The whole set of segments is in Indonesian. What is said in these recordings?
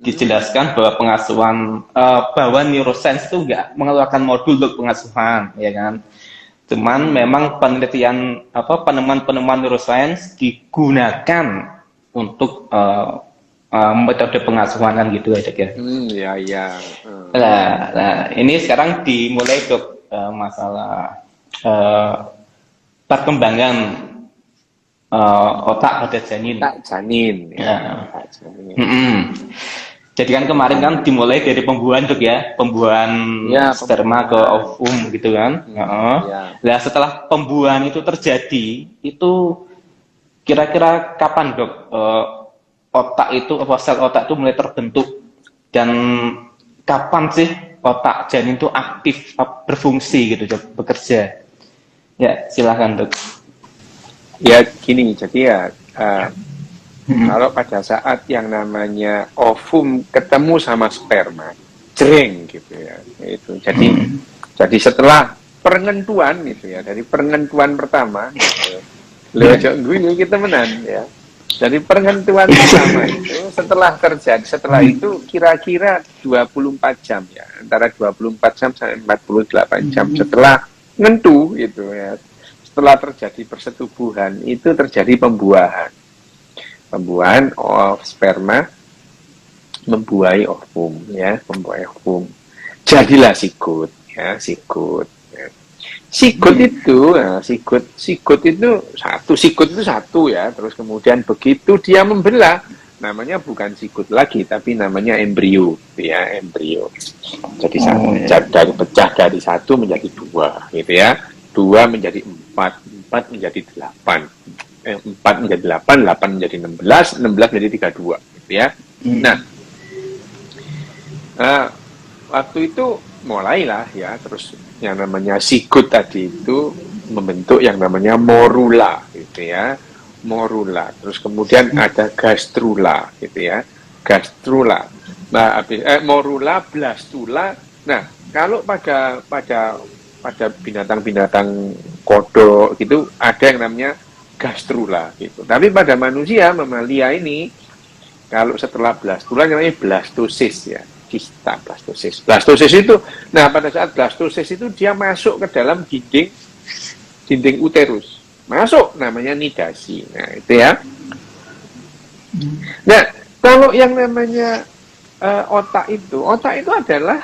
dijelaskan bahwa pengasuhan bahwa neuroscience itu enggak mengeluarkan modul untuk pengasuhan, ya kan. Cuman memang penelitian penemuan neuroscience digunakan untuk metode pengasuhan kan gitu aja ya. Ya. Nah, ini sekarang dimulai dok masalah perkembangan otak pada janin. Otak janin. Ya. Jadi kan kemarin kan dimulai dari pembuahan dok ya, pembuahan sperma ke ovum gitu kan. Nah setelah pembuahan itu terjadi, itu kira-kira kapan dok otak itu, sel otak itu mulai terbentuk, dan kapan sih otak janin itu aktif berfungsi gitu dok, bekerja? Ya silahkan dok. Ya gini, jadi ya kalau pada saat yang namanya ovum ketemu sama sperma, jreng gitu ya, itu. Jadi setelah pengentuan gitu ya, dari pengentuan pertama, kita menang ya. Dari pengentuan pertama itu setelah itu kira-kira 24 jam ya, antara 24 jam sampai 48 jam setelah ngentu itu ya. Setelah terjadi persetubuhan itu terjadi pembuahan sperma membuahi ovum ya, jadilah sigut ya, sigut itu satu ya, terus kemudian begitu dia membelah namanya bukan sigut lagi tapi namanya embrio ya, jadi dari pecah dari satu menjadi dua gitu ya, 2 menjadi 4 menjadi 8, 4 menjadi 8 menjadi 16 menjadi 32 gitu ya. Nah, waktu itu mulailah ya, terus yang namanya sigut tadi itu membentuk yang namanya morula gitu ya, terus kemudian ada gastrula gitu ya, morula, blastula. Nah, kalau pada binatang-binatang kodok gitu ada yang namanya gastrula gitu. Tapi pada manusia, mamalia ini, kalau setelah blastula namanya blastosis ya, kista blastosis. Blastosis itu, nah pada saat blastosis itu dia masuk ke dalam dinding uterus. Masuk namanya nidasi. Nah, itu ya. Nah, kalau yang namanya otak itu adalah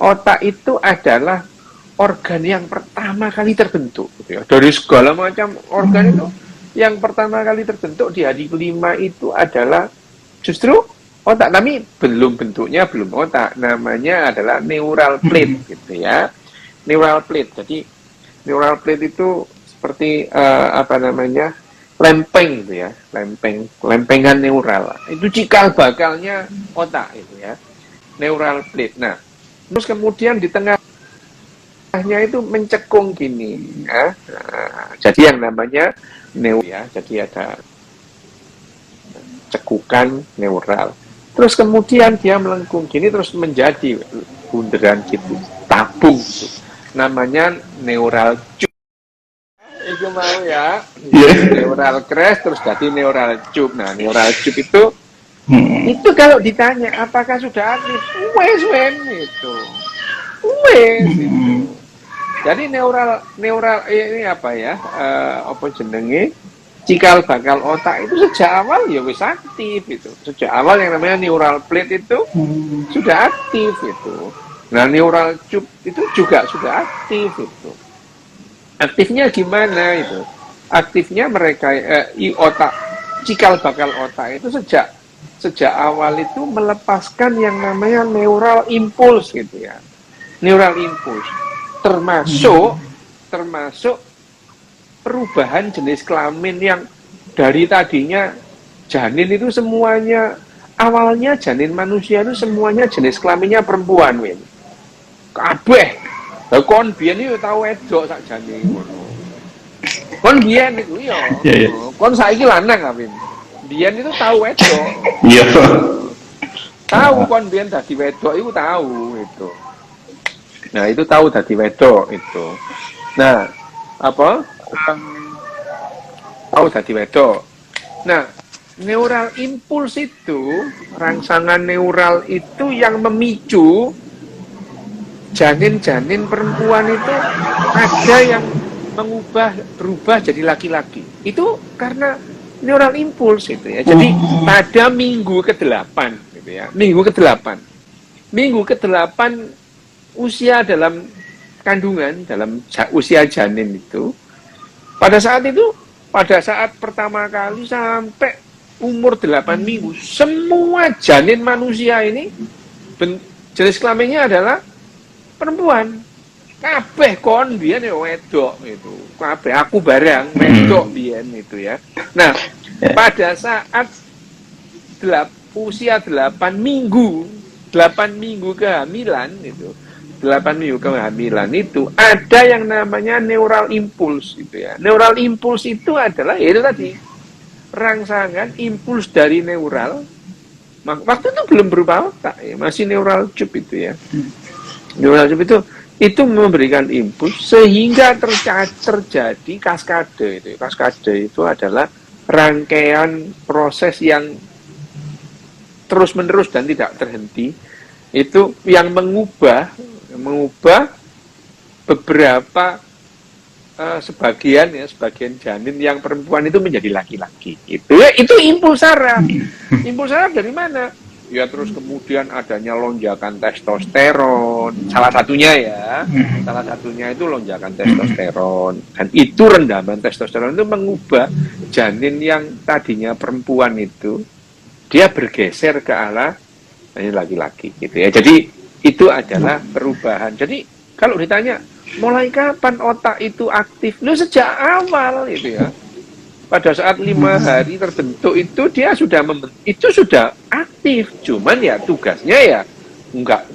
otak itu adalah organ yang pertama kali terbentuk gitu ya. Dari segala macam organ itu yang pertama kali terbentuk di hari kelima itu adalah justru otak, tapi bentuknya belum otak, namanya adalah neural plate gitu ya. Neural plate. Jadi neural plate itu seperti lempeng gitu ya, lempengan neural. Itu cikal bakalnya otak itu ya. Neural plate. Nah, terus kemudian di tengahnya itu mencekung gini ya. Jadi yang namanya ya, jadi ada cekukan neural. Terus kemudian dia melengkung gini terus menjadi bunderan gitu, tabung gitu. Namanya neural tube. Itu mau ya. Neural crest terus jadi neural tube. Nah, neural tube itu kalau ditanya apakah sudah aktif, wes gitu. Jadi neural ini apa ya? Apa jenenge? Cikal bakal otak itu sejak awal ya wis aktif itu. Sejak awal yang namanya neural plate itu sudah aktif itu. Nah, neural tube itu juga sudah aktif itu. Aktifnya gimana itu? Aktifnya mereka otak, cikal bakal otak itu sejak awal itu melepaskan yang namanya neural impulse gitu ya. Neural impulse termasuk perubahan jenis kelamin yang dari tadinya janin itu semuanya, awalnya janin manusia itu semuanya jenis kelaminnya perempuan win. Kabeh. Lah kon biyen iki tau wedok sak jane ngono. Kon biyen iku ya. Kon saiki lanang Win. Biyen itu tahu wedok. Iya. Tahu kon biyen dadi wedok itu tahu itu. Nah, itu tahu dadi wedok itu. Nah, apa? Tahu dadi wedok. Nah, neural impuls itu, rangsangan neural itu yang memicu janin-janin perempuan itu ada yang berubah jadi laki-laki. Itu karena neural impuls itu ya. Jadi pada minggu ke-8 gitu ya. Minggu ke-8 usia dalam kandungan, dalam usia janin itu, pada saat pertama kali sampai umur 8 minggu, semua janin manusia ini jenis kelaminnya adalah perempuan. Kabeh kon biyen ya wedok gitu. Kabeh aku barang wedok biyen itu ya. Nah, pada saat usia 8 minggu kehamilan itu, 8 minggu kehamilan itu ada yang namanya neural impuls gitu ya. Neural impuls itu adalah itu tadi rangsangan impuls dari neural. Waktu itu belum berupa otak ya, masih neural tube itu ya. Neural tube itu memberikan impuls sehingga terjadi kaskade itu. Kaskade itu adalah rangkaian proses yang terus-menerus dan tidak terhenti. Itu yang mengubah beberapa sebagian janin yang perempuan itu menjadi laki-laki. Itu impuls saraf. Impuls saraf dari mana? Ya terus kemudian adanya lonjakan testosteron, salah satunya itu lonjakan testosteron, dan itu rendaman testosteron itu mengubah janin yang tadinya perempuan itu dia bergeser ke arah laki-laki gitu ya. Jadi itu adalah perubahan. Jadi kalau ditanya mulai kapan otak itu aktif, sejak awal itu ya. Pada saat 5 hari terbentuk itu dia sudah aktif, cuman ya tugasnya ya enggak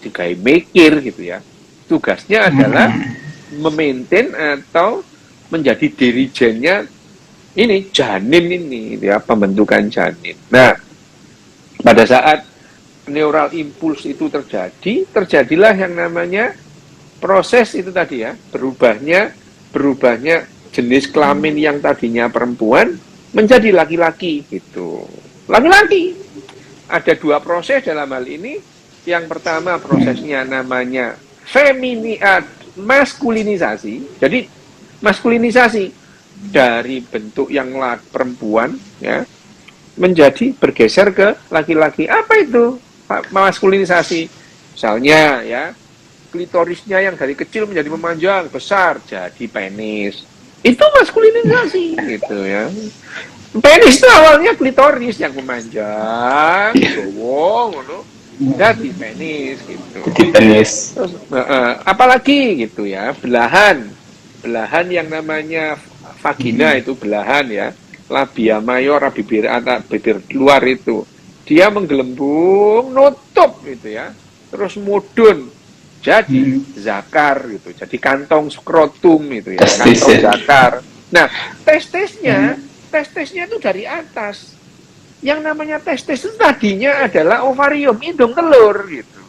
digawe mikir gitu ya. Tugasnya adalah memaintain atau menjadi dirijennya ini janin ini ya, pembentukan janin. Nah, pada saat neural impuls itu terjadilah yang namanya proses itu tadi ya, berubahnya jenis kelamin yang tadinya perempuan menjadi laki-laki gitu. Laki-laki. Ada 2 proses dalam hal ini. Yang pertama prosesnya namanya maskulinisasi. Jadi maskulinisasi dari bentuk yang perempuan ya menjadi bergeser ke laki-laki. Apa itu maskulinisasi? Misalnya ya, klitorisnya yang dari kecil menjadi memanjang, besar jadi penis. Itu maskulinisasi gitu ya. Penis itu awalnya klitoris yang memanjang, ngono, jadi penis gitu. Penis. Terus apalagi gitu ya, belahan yang namanya vagina itu belahan ya, labia mayor, bibir luar itu, dia menggelembung, nutup gitu ya, terus mudun. Jadi zakar gitu, jadi kantong skrotum itu ya, kantong zakar. Nah, testisnya itu dari atas. Yang namanya testis itu tadinya adalah ovarium, indung telur gitu.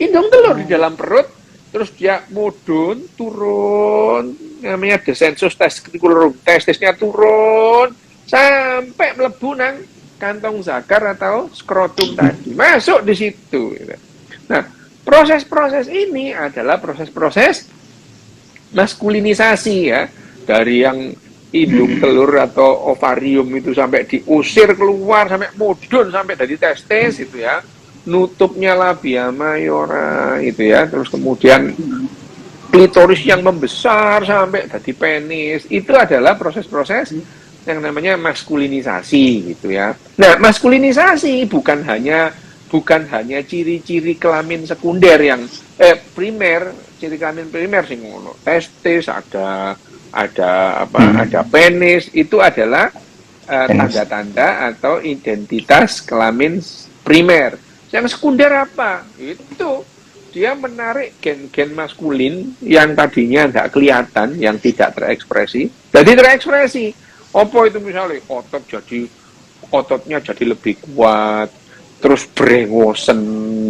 Indung telur di dalam perut, terus dia mudun, turun, namanya descensus testiculorum, testisnya turun sampai mlebu nang kantong zakar atau skrotum tadi, masuk di situ. Gitu. Nah, proses-proses ini adalah proses-proses maskulinisasi ya, dari yang indung telur atau ovarium itu sampai diusir keluar, sampai mudun, sampai dari testis itu ya, nutupnya labia mayora itu ya, terus kemudian klitoris yang membesar sampai jadi penis. Itu adalah proses-proses yang namanya maskulinisasi gitu ya. Nah, maskulinisasi bukan hanya ciri-ciri kelamin sekunder yang primer, ciri kelamin primer sing ngono. Testis ada penis, itu adalah tanda-tanda atau identitas kelamin primer. Yang sekunder apa? Itu dia menarik gen-gen maskulin yang tadinya nggak kelihatan, yang tidak terekspresi, jadi terekspresi. Apa itu misalnya ototnya jadi lebih kuat, terus brengosen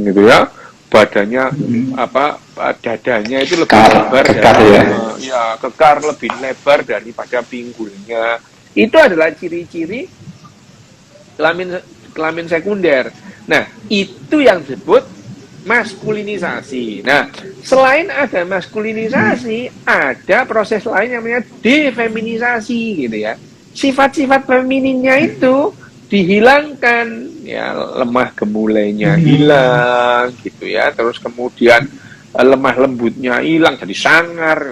gitu ya, badannya dadanya itu lebih lebar, kekar lebih lebar daripada pinggulnya. Itu adalah ciri-ciri kelamin sekunder. Nah, itu yang disebut maskulinisasi. Nah, selain ada maskulinisasi, ada proses lain yang namanya defeminisasi gitu ya. Sifat-sifat femininnya itu dihilangkan, ya, lemah gemulainya hilang gitu ya. Terus kemudian lemah lembutnya hilang, jadi sangar.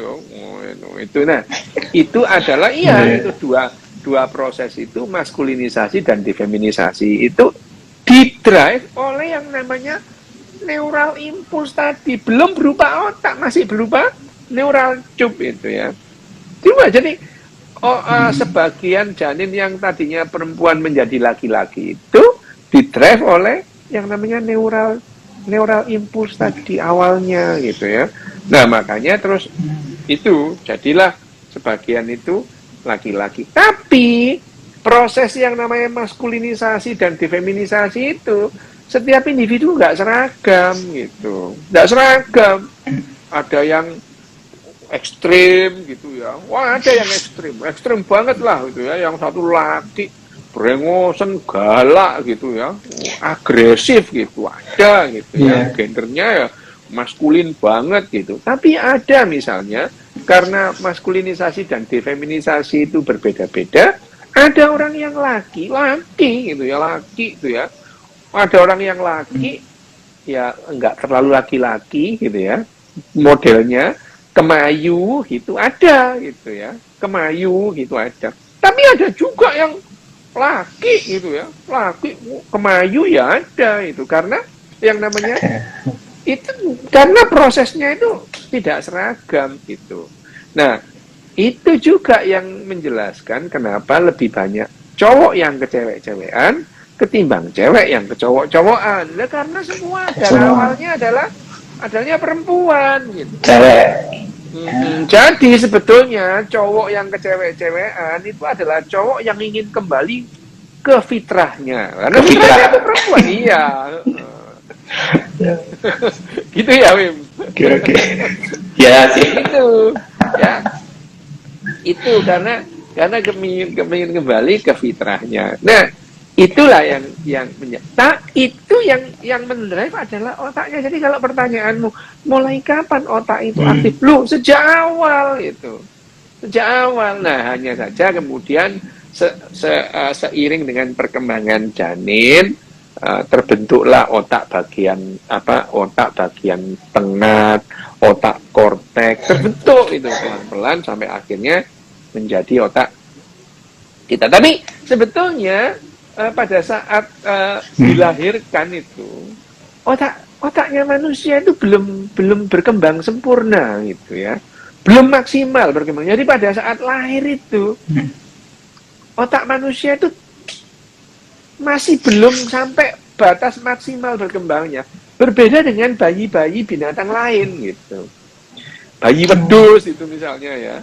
Itu nah, itu adalah itu dua proses itu, maskulinisasi dan defeminisasi itu didrive oleh yang namanya neural impuls tadi, belum berupa otak, masih berupa neural tube itu ya. Cuma jadi sebagian janin yang tadinya perempuan menjadi laki-laki itu didrive oleh yang namanya neural impuls tadi awalnya gitu ya. Nah, makanya terus itu jadilah sebagian itu laki-laki. Tapi proses yang namanya maskulinisasi dan defeminisasi itu setiap individu nggak seragam gitu, nggak seragam. Ada yang ekstrim gitu ya, wah ada yang ekstrim banget lah gitu ya. Yang satu laki brengosen, galak gitu ya, agresif gitu, ada gitu ya, gendernya ya maskulin banget gitu. Tapi ada misalnya karena maskulinisasi dan defeminisasi itu berbeda-beda, ada orang yang laki gitu ya, laki gitu ya. Ada orang yang laki, ya enggak terlalu laki-laki gitu ya, modelnya kemayu gitu ada gitu ya, kemayu gitu ada. Tapi ada juga yang laki gitu ya, laki kemayu ya ada itu, karena yang namanya itu karena prosesnya itu tidak seragam gitu. Nah, itu juga yang menjelaskan kenapa lebih banyak cowok yang ke cewek-cewekan ketimbang cewek yang ke cowok-cowokan. Nah, karena semua darah awalnya adanya perempuan gitu. Cewek. Jadi sebetulnya cowok yang ke cewek-cewekan itu adalah cowok yang ingin kembali ke fitrahnya. Karena fitrahnya itu perempuan, iya. Gitu ya, Wim. Oke. Ya sih. Itu ya. Itu karena kepingin kembali ke fitrahnya. Nah, itulah yang itu yang mendrive adalah otaknya. Jadi kalau pertanyaanmu mulai kapan otak itu aktif, sejak awal itu, sejak awal. Nah, hanya saja kemudian seiring dengan perkembangan janin terbentuklah otak bagian tengah, otak korteks, terbentuk itu pelan-pelan sampai akhirnya menjadi otak kita. Tapi sebetulnya pada saat dilahirkan itu otaknya manusia itu belum berkembang sempurna gitu ya, belum maksimal berkembang. Jadi pada saat lahir itu otak manusia itu masih belum sampai batas maksimal berkembangnya, berbeda dengan bayi-bayi binatang lain gitu. Bayi wedus itu misalnya ya,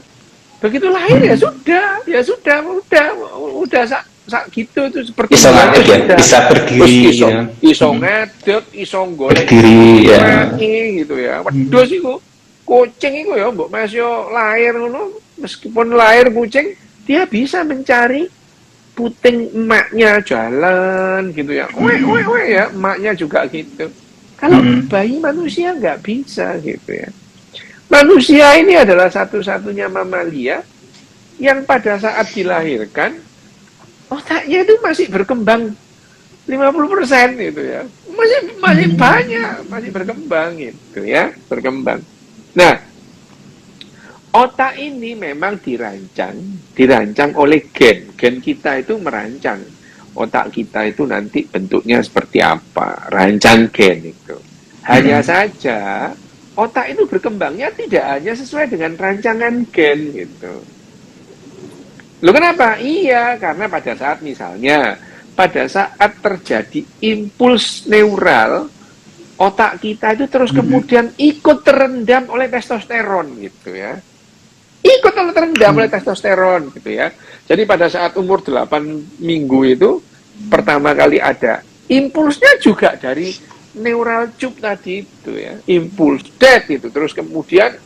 begitu lahir ya sudah gitu, itu seperti bisa ngadeg ya, bisa berdiri, iso ngadeg, iso golek berdiri ya, gitu ya. Wedhus iku, kucing iku ya, mbok Mas yo lahir ngono, meskipun lahir kucing, dia bisa mencari puting emaknya jalan gitu ya. Ya, emaknya juga gitu. Kalau bayi manusia nggak bisa gitu ya. Manusia ini adalah satu-satunya mamalia yang pada saat dilahirkan otaknya itu masih berkembang 50% gitu ya. Masih banyak, masih berkembang gitu ya, berkembang. Nah, otak ini memang dirancang oleh gen. Gen kita itu merancang otak kita itu nanti bentuknya seperti apa, rancang gen itu. Hanya saja otak itu berkembangnya tidak hanya sesuai dengan rancangan gen gitu. Loh kenapa? Iya, karena pada saat misalnya, pada saat terjadi impuls neural, otak kita itu terus kemudian ikut terendam oleh testosteron gitu ya. Ikut terendam oleh testosteron gitu ya. Jadi pada saat umur 8 minggu itu, pertama kali ada impulsnya juga dari neural tube tadi itu ya. Impuls dead itu. Terus kemudian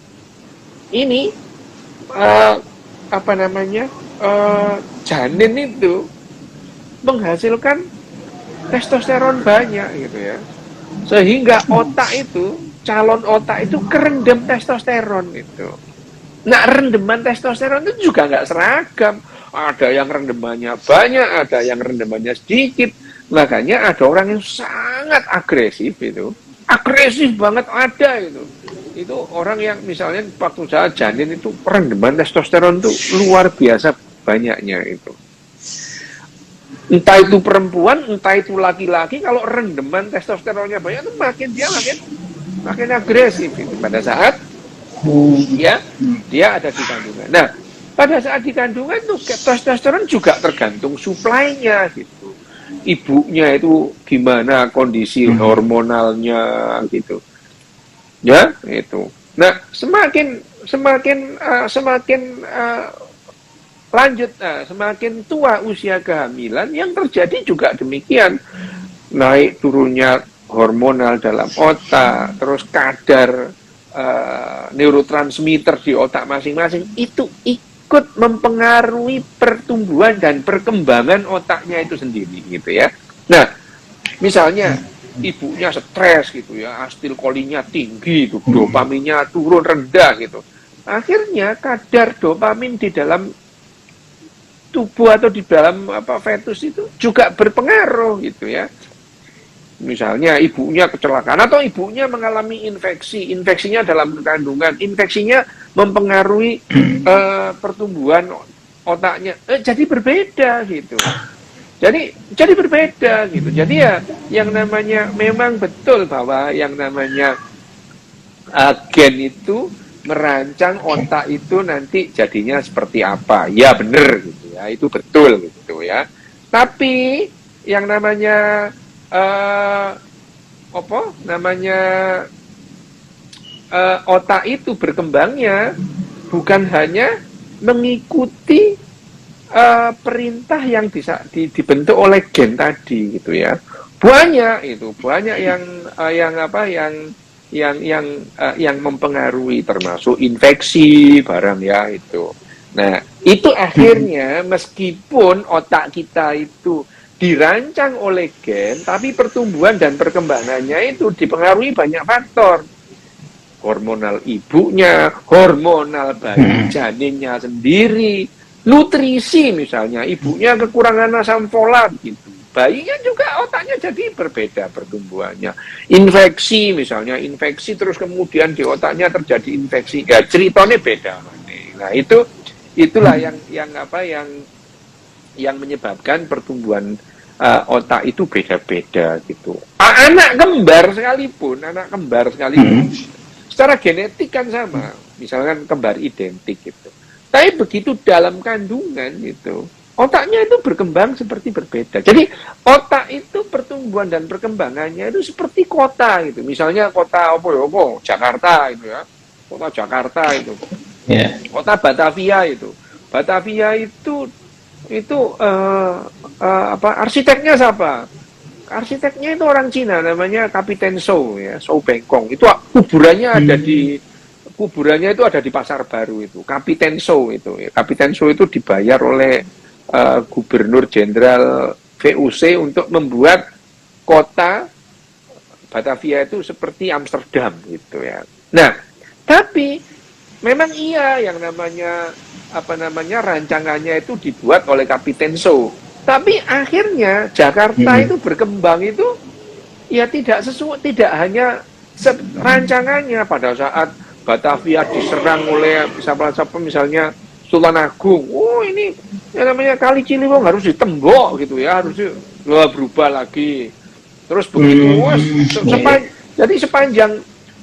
ini, janin itu menghasilkan testosteron banyak gitu ya. Sehingga otak itu, calon otak itu kerendam testosteron itu. Nah, rendeman testosteron itu juga nggak seragam. Ada yang rendemannya banyak, ada yang rendemannya sedikit. Makanya ada orang yang sangat agresif itu. Agresif banget ada itu. Itu orang yang misalnya waktu saat janin itu rendeman testosteron itu luar biasa banyaknya itu. Entah itu perempuan, entah itu laki-laki, kalau rendeman testosteronnya banyak itu makin agresif itu pada saat dia ada di kandungan. Nah, pada saat di kandungan tuh testosteron juga tergantung suplainya gitu. Ibunya itu gimana kondisi hormonalnya gitu. Ya, itu. Nah, semakin lanjut, semakin tua usia kehamilan yang terjadi juga demikian. Naik turunnya hormonal dalam otak, terus kadar neurotransmitter di otak masing-masing itu ikut mempengaruhi pertumbuhan dan perkembangan otaknya itu sendiri gitu ya. Nah, misalnya ibunya stres gitu ya, asetilkolinya tinggi itu, dopaminnya turun rendah gitu. Akhirnya kadar dopamin di dalam tubuh atau di dalam fetus itu juga berpengaruh gitu ya. Misalnya ibunya kecelakaan atau ibunya mengalami infeksinya dalam kandungan, infeksinya mempengaruhi pertumbuhan otaknya, jadi berbeda gitu. Jadi berbeda gitu. Jadi ya yang namanya memang betul bahwa yang namanya gen itu merancang otak itu nanti jadinya seperti apa. Ya benar gitu ya, itu betul gitu ya. Tapi yang namanya otak itu berkembangnya bukan hanya mengikuti perintah yang bisa dibentuk oleh gen tadi gitu ya. Banyak yang mempengaruhi termasuk infeksi barang ya itu. Nah, itu akhirnya meskipun otak kita itu dirancang oleh gen, tapi pertumbuhan dan perkembangannya itu dipengaruhi banyak faktor. Hormonal ibunya, hormonal bayi janinnya sendiri, nutrisi misalnya, ibunya kekurangan asam folat gitu. Bayinya juga otaknya jadi berbeda pertumbuhannya. Infeksi misalnya, infeksi terus kemudian di otaknya terjadi infeksi. Ya ceritanya beda. Nah, itulah yang menyebabkan pertumbuhan otak itu beda-beda gitu. Anak kembar sekalipun secara genetik kan sama, misalkan kembar identik gitu. Tapi begitu dalam kandungan gitu, otaknya itu berkembang seperti berbeda. Jadi otak itu pertumbuhan dan perkembangannya itu seperti kota gitu. Misalnya kota Jakarta itu ya, kota Jakarta itu, kota Batavia itu. Batavia itu arsiteknya siapa? Arsiteknya itu orang Cina, namanya Kapiten Zhou ya, Zhou Bengkong. Itu kuburannya itu ada di Pasar Baru itu. Kapiten Zhou itu. Ya. Kapiten Zhou itu dibayar oleh Gubernur Jenderal VOC untuk membuat kota Batavia itu seperti Amsterdam gitu ya. Nah, tapi memang iya yang namanya rancangannya itu dibuat oleh Kapiten Zhou. Tapi akhirnya Jakarta itu berkembang itu ya tidak hanya rancangannya. Pada saat Batavia diserang oleh siapa misalnya Sultan Agung. Oh, ini yang namanya Kali Ciliwung harus ditembok gitu ya, harus berubah lagi. Terus begitu jadi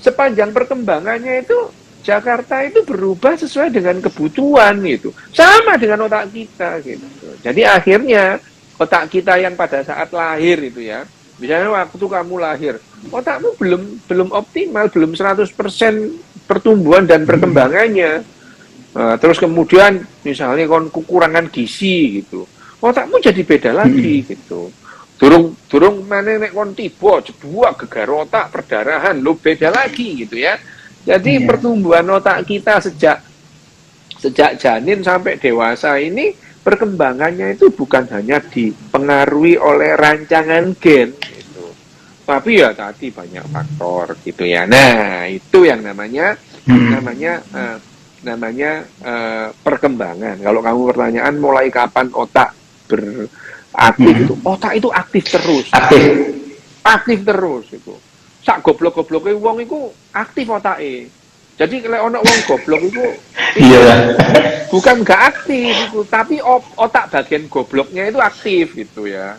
sepanjang perkembangannya itu Jakarta itu berubah sesuai dengan kebutuhan gitu. Sama dengan otak kita gitu. Jadi akhirnya otak kita yang pada saat lahir itu ya, misalnya waktu kamu lahir, otakmu belum optimal, belum 100% pertumbuhan dan perkembangannya. Nah, terus kemudian misalnya kekurangan gizi gitu. Otakmu jadi beda lagi gitu. Durung mana nek kon tiba jebuak gegar otak perdarahan lo beda lagi gitu ya. Jadi pertumbuhan otak kita sejak janin sampai dewasa ini perkembangannya itu bukan hanya dipengaruhi oleh rancangan gen gitu, tapi ya tadi banyak faktor gitu ya. Nah, itu yang namanya perkembangan. Kalau kamu pertanyaan mulai kapan otak beraktif itu, otak itu aktif terus. Aktif terus itu. Sak goblok-gobloke wong iku aktif otake. Jadi kalau ono wong goblok itu bukan nggak aktif itu, tapi otak bagian gobloknya itu aktif gitu ya.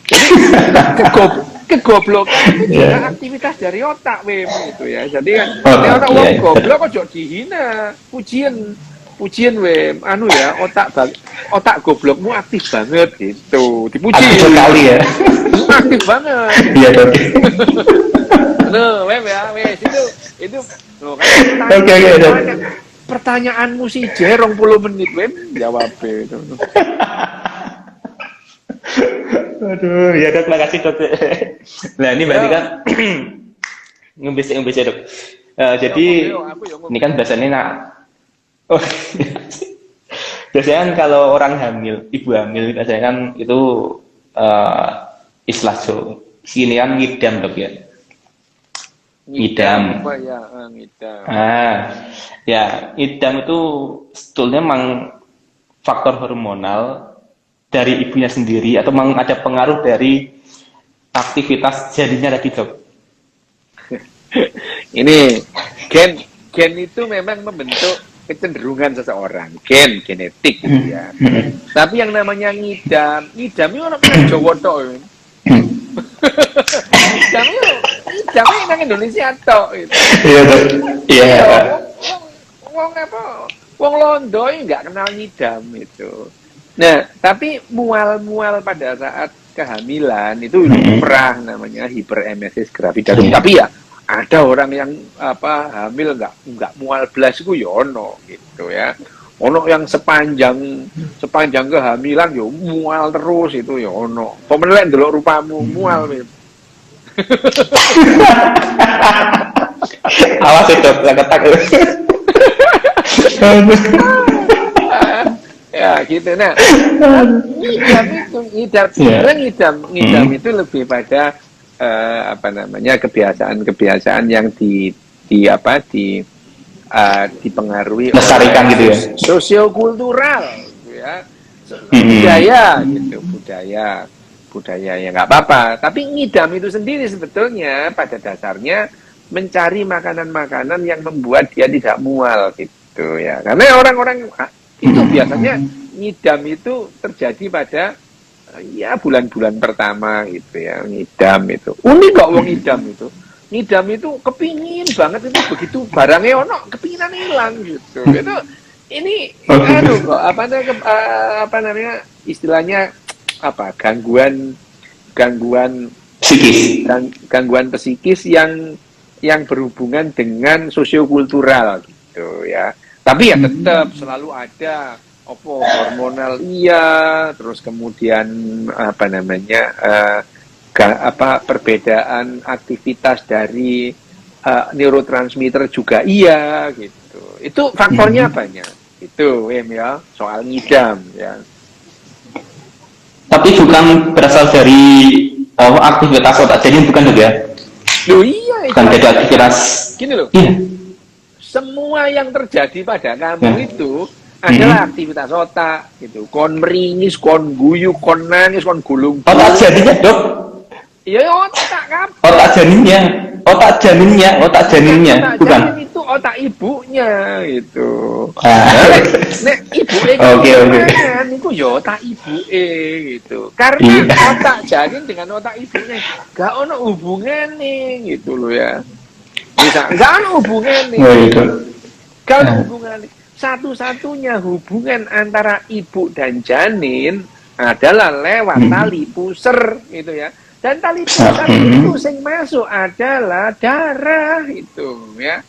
Jadi kegoblokan itu juga aktivitas dari otak gitu ya. Jadi kan ono wong goblok kok dihina, pujian anu ya, otak goblokmu aktif banget gitu, dipuji sekali ya. Aktif banget. Iya dong. Loh, itu loh kan pertanyaanmu si 20 menit jawab itu. Aduh, ya Dok, makasih Dok. Nah, ini berarti kan ngebis Dok. Jadi ini kan biasanya biasanya kan kalau orang hamil, ibu hamil biasanya kan itu istilah sini kan ngidam Dok ya. Ngidam. Ya, ngidam itu sebetulnya memang faktor hormonal dari ibunya sendiri atau memang ada pengaruh dari aktivitas janinnya tadi Dok? Ini gen itu memang membentuk kecenderungan seseorang, genetik gitu ya. Tapi yang namanya ngidam itu orang Jawa tok. Ngidamnya nang Indonesia tok gitu. Iya. Wong Londo enggak kenal ngidam itu. Nah, tapi mual-mual pada saat kehamilan itu lumrah namanya hiperemesis gravidarum. Tapi ya ada orang yang hamil nggak mual belas itu ya ono gitu ya. Ono yang sepanjang kehamilan yo mual terus itu ya ono. Pemenelek ndelok rupamu mual Awas itu ketak. Ya gitu. Nah, ngidam itu lebih pada kebiasaan yang dipengaruhi melestarikan gitu ya, sosiokultural ya, budaya ya nggak apa-apa. Tapi ngidam itu sendiri sebetulnya pada dasarnya mencari makanan-makanan yang membuat dia tidak mual gitu ya, karena orang-orang itu biasanya ngidam itu terjadi pada ya bulan-bulan pertama gitu ya. Ngidam itu unik kok wong ngidam itu kepingin banget itu, begitu barangnya ono kepinginan hilang gitu. Itu ini kok apa namanya istilahnya gangguan psikis, gangguan psikis yang berhubungan dengan sosiokultural gitu ya. Tapi ya tetap selalu ada hormonal terus kemudian perbedaan aktivitas dari neurotransmitter juga gitu. Itu faktornya banyak. Itu ya soal ngidam ya. Tapi bukan berasal dari aktivitas otak jadi bukan Dok ya? Loh iya. Bukan dari aktivitas. Gini loh. Iya. Semua yang terjadi pada kamu itu adalah aktivitas otak gitu. Kon meringis, kon guyu, kon nangis, kon gulung. Otak jadinya Dok? Iya otak kan. Otak janinnya, bukan. Janin itu otak ibunya gitu. Nek ibuke Oke. Niku ya otak ibuke gitu. Karena otak janin dengan otak ibunya gak ono hubungane gitu loh ya. Bisa gak ono hubungane. Kalau hubungan satu-satunya hubungan antara ibu dan janin adalah lewat tali pusar gitu ya. Dan tali pusar itu sing masuk adalah darah itu ya.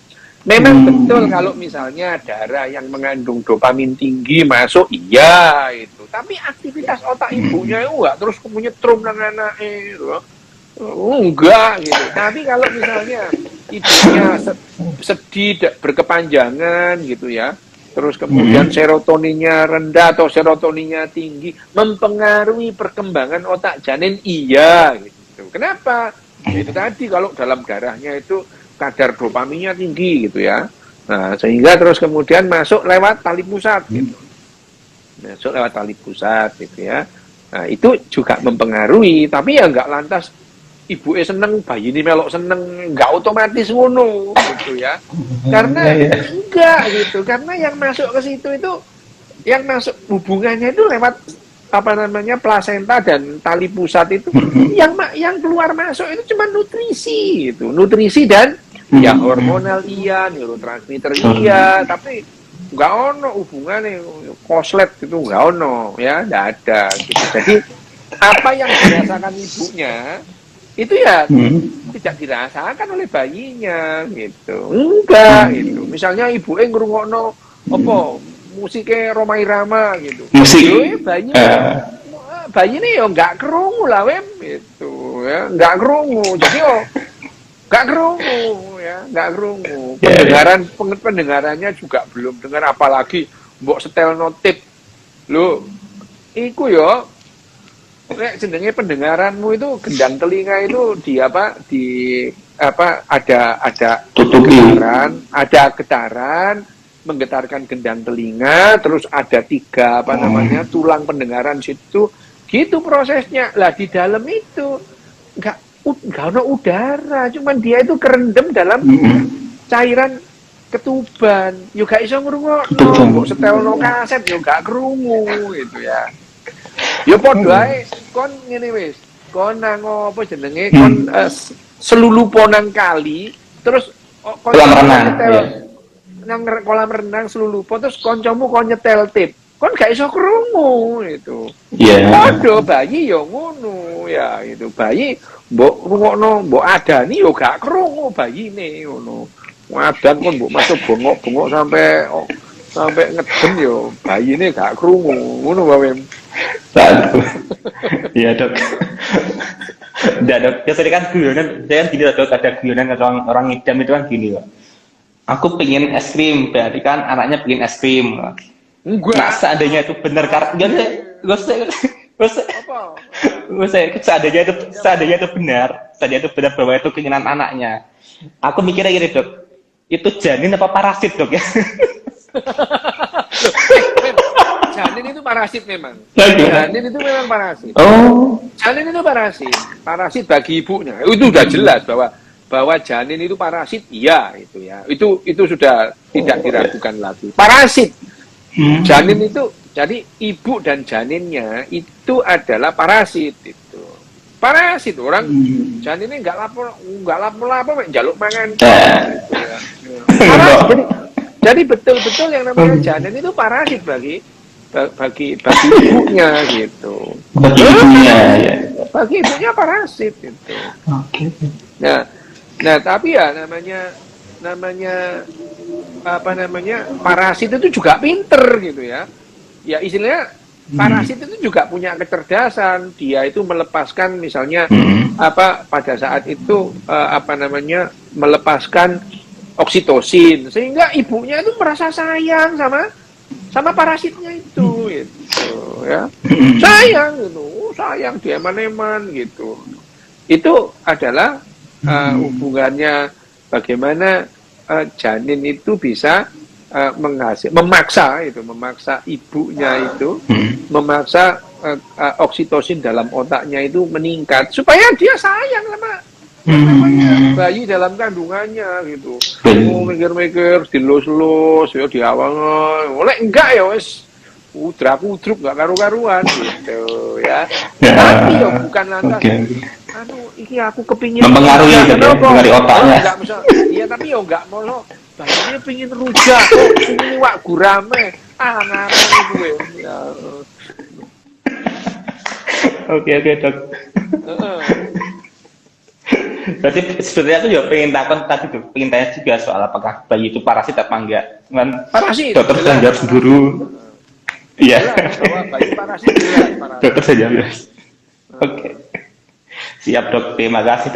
Memang betul kalau misalnya darah yang mengandung dopamin tinggi masuk, iya itu. Tapi aktivitas otak ibunya itu enggak terus nyetrum nang anake gitu. Enggak gitu. Tapi kalau misalnya ibunya sedih berkepanjangan gitu ya, terus kemudian serotoninnya rendah atau serotoninnya tinggi, mempengaruhi perkembangan otak janin, iya gitu. Kenapa? Ya, itu tadi kalau dalam darahnya itu kadar dopaminnya tinggi gitu ya. Nah, sehingga terus kemudian masuk lewat tali pusat gitu. Masuk lewat tali pusat gitu ya. Nah, itu juga mempengaruhi, tapi ya nggak lantas ibu seneng, bayi ini melok seneng, nggak otomatis ngono gitu ya. Karena enggak gitu, karena yang masuk ke situ itu, yang masuk hubungannya itu lewat apa namanya plasenta dan tali pusat itu, yang keluar masuk itu cuma nutrisi gitu, nutrisi dan ya hormonal iya, neurotransmitter iya, tapi nggak ono hubungannya koslet itu nggak ono ya, nggak ada gitu. Jadi apa yang dirasakan ibunya itu ya tidak dirasakan oleh bayinya gitu, enggak gitu. Misalnya ibu ngrungokno apa musiknya Rhoma Irama gitu, musik bayi ini ya nggak kerungu lah wem gitu ya, nggak kerungu, jadi nggak kerungu ya, nggak kerungu. Pendengarannya juga belum dengar, apalagi mbok setel notif lo iku yo. Nek jenenge pendengaranmu itu gendang telinga itu ada getaran menggetarkan gendang telinga, terus ada 3 tulang pendengaran situ, gitu prosesnya. Lah di dalam itu nggak ada udara, cuman dia itu kerendam dalam cairan ketuban. Yo gak iso ngrungokno, mbok setelno kaset yo gak krungu gitu ya. Ya padha ae kon ngene wis. Kon nang apa jenenge kon selulupo nang kali, terus kon nyetel nang kolam renang selulupo, terus kancamu kon nyetel tip. Kon gak iso krungu itu. Iya. Padha bayi ya ngono ya, itu bayi mbok rungokno, mbok adani ya gak krungu bayine ngono. Wadan kon mbok masuk bongok-bongok sampai ngedem yo bayine gak krungu ngono wae. Iya dok. Enggak dok, biasanya kan guyonan, saya kan gini dok, ada guyonan orang ngidam itu kan gini loh. Aku pengen es krim, berarti kan anaknya pengen es krim. Nah, seandainya itu benar karena seandainya itu benar bahwa itu keinginan anaknya. Aku mikirnya gini dok, itu janin apa parasit dok ya? Janin itu parasit memang. Janin itu memang parasit. Oh. Janin itu parasit. Parasit bagi ibunya. Itu sudah jelas bahwa janin itu parasit, iya itu ya. Itu sudah tidak diragukan lagi. Parasit. Janin itu, jadi ibu dan janinnya itu adalah parasit itu. Parasit orang janinnya nggak lapor jaluk mangan. Gitu, ya. Parasit. Jadi betul-betul yang namanya janin itu parasit bagi ibunya gitu. Bagi ibunya ya. Bagi ibunya parasit gitu. Oke. Nah tapi ya namanya parasit itu juga pinter gitu ya. Ya istilahnya parasit itu juga punya kecerdasan. Dia itu melepaskan misalnya pada saat itu melepaskan oksitosin, sehingga ibunya itu merasa sayang sama parasitnya itu gitu ya. Sayang dia eman-eman gitu. Itu adalah hubungannya bagaimana janin itu bisa memaksa ibunya itu memaksa oksitosin dalam otaknya itu meningkat supaya dia sayang sama bayi dalam kandungannya gitu. Mikir-mikir dilus-lus ya diawang. Oleh enggak ya wis udrak-udruk enggak karu-karuan gitu ya. Tapi ya bukan lantas iki aku kepingin mempengaruhi dari otaknya. Iya tapi ya enggak mau bayinya pengin rujak, pengin iwak gurame. Ngarang gue. Ya. Oke dok. Berarti sebenarnya aku juga pengen takon tadi tuh, pengen tanya juga soal apakah bayi itu parasit apa enggak. Kan parasit. Dokter sudah jawab dulu. Iya. Bayi parasit jelas. Dokter sudah jawab. Oke. Siap dok, terima kasih.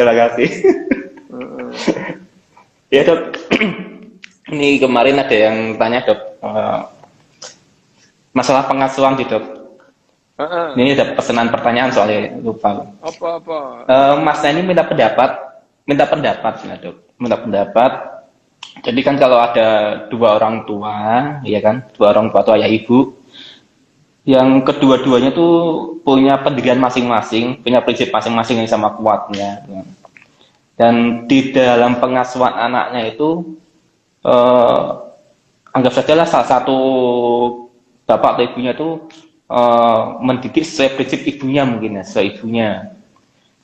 Ya dok. Ini kemarin ada yang tanya dok, masalah pengasuhan gitu. Ini ada pesanan pertanyaan soalnya lupa. Apa? Mas ini minta pendapat ya dok, minta pendapat. Jadi kan kalau ada dua orang tua, ya kan, dua orang tua ayah ibu, yang kedua-duanya tuh punya pendidikan masing-masing, punya prinsip masing-masing yang sama kuatnya. Ya. Dan di dalam pengasuhan anaknya itu, anggap sajalah salah satu bapak atau ibunya itu mendidik sesuai prinsip ibunya mungkin ya, sesuai ibunya.